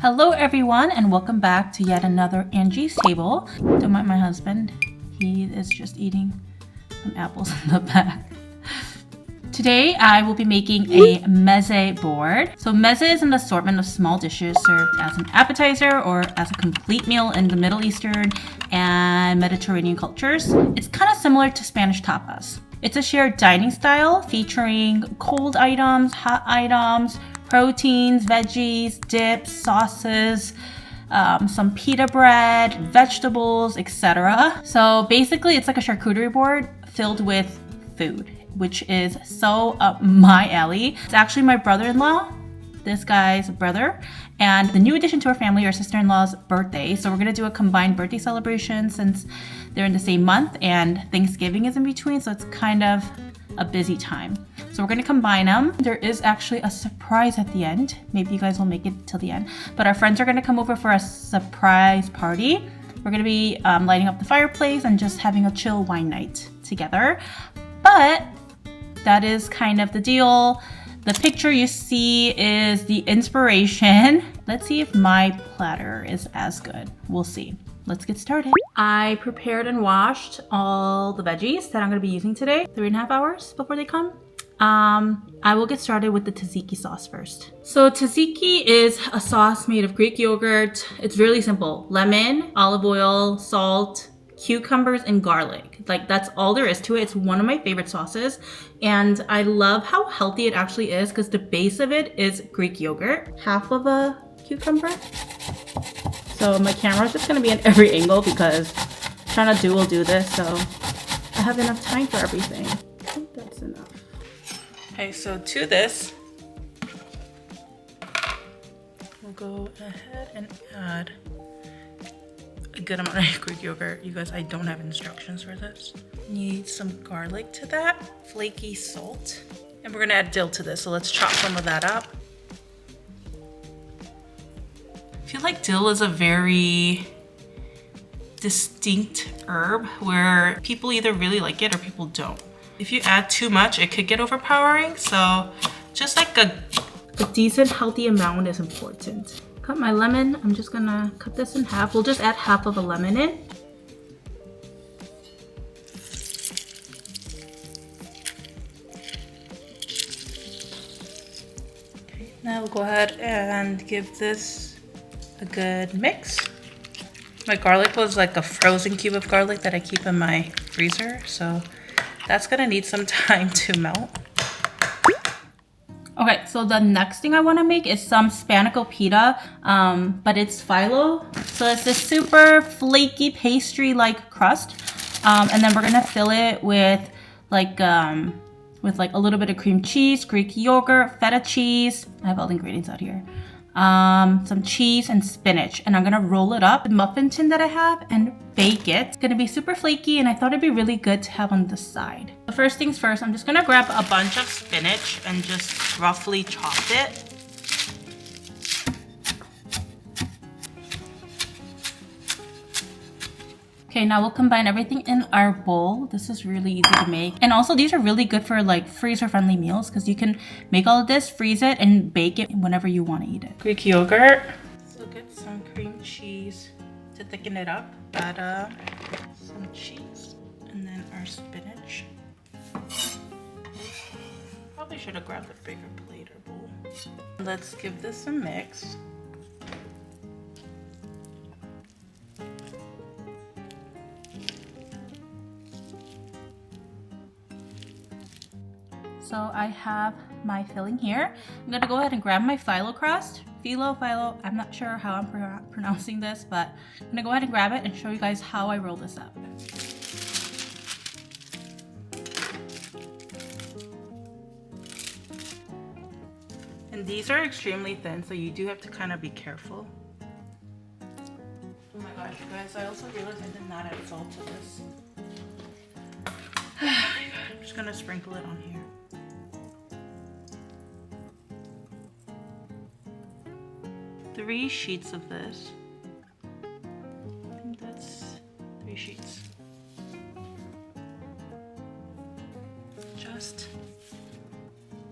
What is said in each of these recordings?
Hello everyone and welcome back to yet another Angie's Table. Don't mind my husband, he is just eating some apples in the back. Today I will be making a mezze board. So mezze is an assortment of small dishes served as an appetizer or as a complete meal in the Middle Eastern and Mediterranean cultures. It's kind of similar to Spanish tapas. It's a shared dining style featuring cold items, hot items, proteins, veggies, dips, sauces, some pita bread, vegetables, etc. So basically it's like a charcuterie board filled with food, which is so up my alley. It's actually my brother-in-law, this guy's brother, and the new addition to our family, our sister-in-law's birthday. So we're gonna do a combined birthday celebration since they're in the same month and Thanksgiving is in between, so it's kind of a busy time. So we're gonna combine them. There is actually a surprise at the end. Maybe you guys will make it till the end. But our friends are gonna come over for a surprise party. We're gonna be lighting up the fireplace and just having a chill wine night together. But that is kind of the deal. The picture you see is the inspiration. Let's see if my platter is as good. We'll see. Let's get started. I prepared and washed all the veggies that I'm gonna be using today. 3.5 hours before they come. I will get started with the tzatziki sauce first. So tzatziki is a sauce made of Greek yogurt. It's really simple. Lemon, olive oil, salt, cucumbers, and garlic. Like that's all there is to it. It's one of my favorite sauces. And I love how healthy it actually is because the base of it is Greek yogurt. Half of a cucumber. So my camera is just gonna be in every angle because I'm trying to dual do this, so I have enough time for everything. I think that's enough. Okay, so to this, we'll go ahead and add a good amount of Greek yogurt. You guys, I don't have instructions for this. Need some garlic to that, flaky salt, and we're gonna add dill to this, so let's chop some of that up. I feel like dill is a very distinct herb where people either really like it or people don't. If you add too much, it could get overpowering, so just like a decent healthy amount is important. Cut my lemon. I'm just gonna cut this in half. We'll just add half of a lemon in. Okay, now we'll go ahead and give this a good mix. My garlic was like a frozen cube of garlic that I keep in my freezer, so that's gonna need some time to melt. Okay, so the next thing I want to make is some spanakopita pita, but it's phyllo. So it's this super flaky pastry-like crust, and then we're gonna fill it with like a little bit of cream cheese, Greek yogurt, feta cheese. I have all the ingredients out here. Some cheese and spinach, and I'm gonna roll it up in the muffin tin that I have and bake it. It's gonna be super flaky, and I thought it'd be really good to have on the side. The first things first, I'm just gonna grab a bunch of spinach and just roughly chop it. Okay, now we'll combine everything in our bowl. This is really easy to make. And also these are really good for like freezer-friendly meals because you can make all of this, freeze it, and bake it whenever you want to eat it. Greek yogurt. So get some cream cheese to thicken it up. Add some cheese and then our spinach. Probably should have grabbed a bigger plate or bowl. Let's give this a mix. So I have my filling here. I'm gonna go ahead and grab my phyllo crust. Phyllo, I'm not sure how I'm pronouncing this, but I'm gonna go ahead and grab it and show you guys how I roll this up. And these are extremely thin, so you do have to kind of be careful. Oh my gosh, you guys, I also realized I did not add salt to this. Oh my God, I'm just gonna sprinkle it on here. 3 sheets of this. I think that's 3 sheets. Just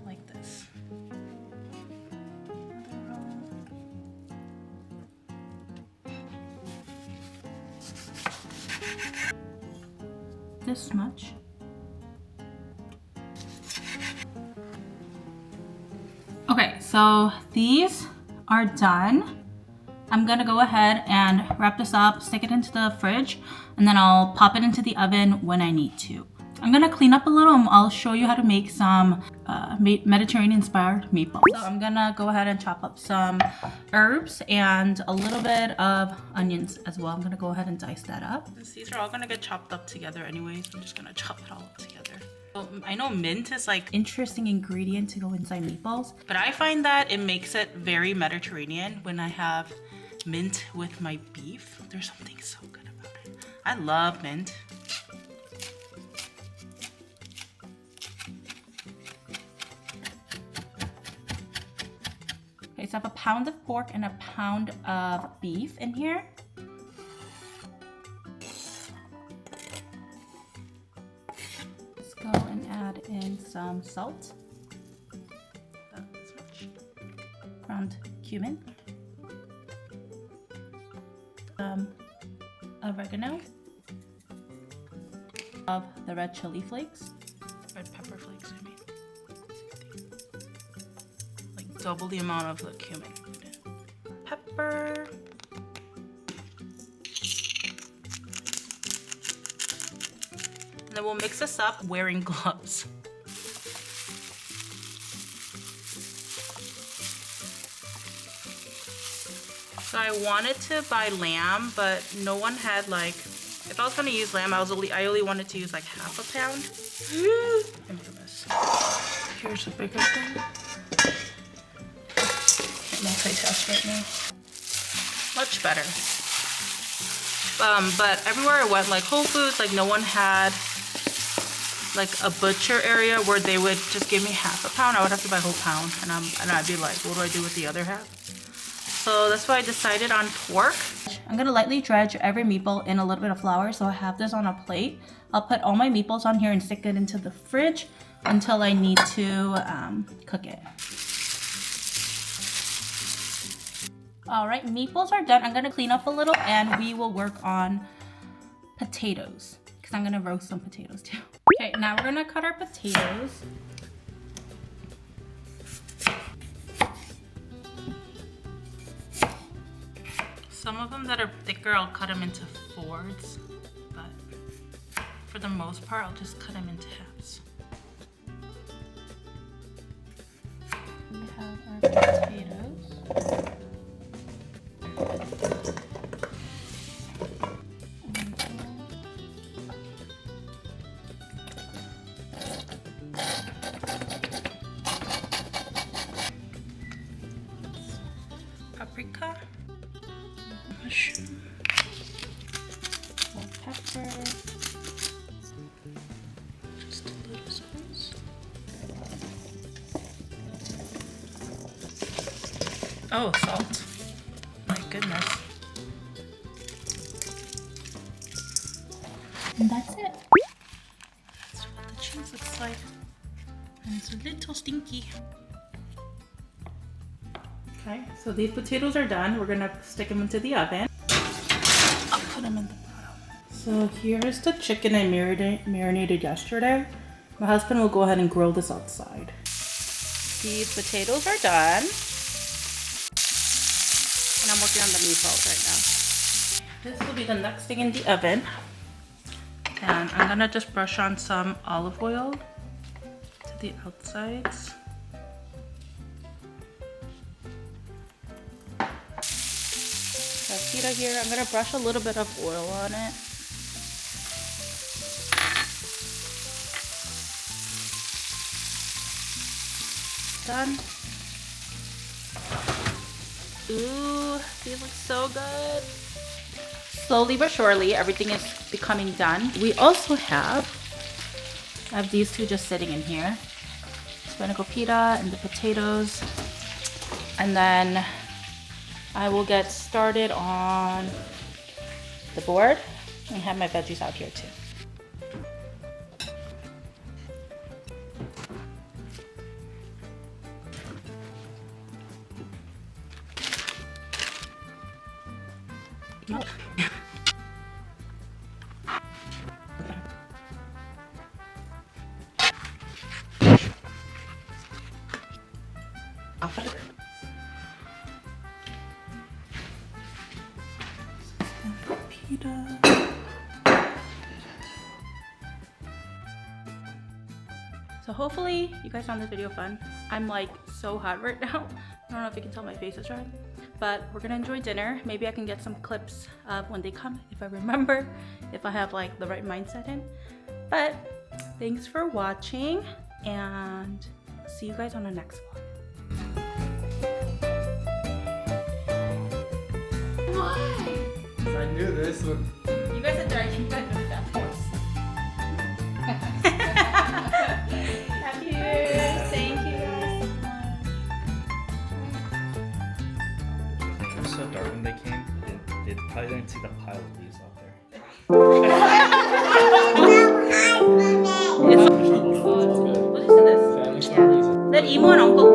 like this. Another roll. this much. Okay, so these are done. I'm gonna go ahead and wrap this up, stick it into the fridge, and then I'll pop it into the oven when I need to. I'm gonna clean up a little and I'll show you how to make some Mediterranean-inspired meatballs. So I'm gonna go ahead and chop up some herbs and a little bit of onions as well. I'm gonna go ahead and dice that up. Since these are all gonna get chopped up together anyways, I'm just gonna chop it all up together. So I know mint is like interesting ingredient to go inside meatballs, but I find that it makes it very Mediterranean when I have mint with my beef. There's something so good about it. I love mint. Okay, so I have a pound of pork and a pound of beef in here. Let's go and add in some salt. Not this much. Ground cumin. Oregano. Of the red chili flakes. Red pepper flakes, I mean. Double the amount of the cumin. Pepper. And then we'll mix this up wearing gloves. So I wanted to buy lamb, but no one had like, if I was gonna use lamb, I only wanted to use like half a pound. Infamous. Here's a bigger thing. Multitask right now. Much better. But everywhere I went, like Whole Foods, like no one had like a butcher area where they would just give me half a pound. I would have to buy a whole pound, and I'd be like, what do I do with the other half? So that's why I decided on pork. I'm gonna lightly dredge every meatball in a little bit of flour, so I have this on a plate. I'll put all my meatballs on here and stick it into the fridge until I need to cook it. All right, meatballs are done. I'm gonna clean up a little and we will work on potatoes because I'm gonna roast some potatoes too. Okay, now we're gonna cut our potatoes. Some of them that are thicker, I'll cut them into fourths, but for the most part, I'll just cut them into halves. We have our potatoes. Paprika, mushroom, pepper, just a little spice. Oh, salt. My goodness. And that's it. That's what the cheese looks like. And it's a little stinky. Okay, so these potatoes are done. We're gonna stick them into the oven. I'll put them in the bottom. So here's the chicken I marinated yesterday. My husband will go ahead and grill this outside. These potatoes are done. And I'm working on the meatballs right now. This will be the next thing in the oven. And I'm gonna just brush on some olive oil to the outsides. Pita here. I'm gonna brush a little bit of oil on it. Done. Ooh, these look so good. Slowly but surely, everything is becoming done. We also have these two just sitting in here. Spinacle pita and the potatoes. And then I will get started on the board and have my veggies out here too. So hopefully you guys found this video fun. I'm like so hot right now. I don't know if you can tell my face is red, but we're gonna enjoy dinner. Maybe I can get some clips of when they come if I remember, if I have like the right mindset in. But thanks for watching and see you guys on the next vlog. Why? I knew this would. You guys are dark, you guys know that horse. Happy years. Thank you guys so much. It was so dark when they came. They probably didn't see the pile of leaves out there. What is this? Yeah. Let Emo and Uncle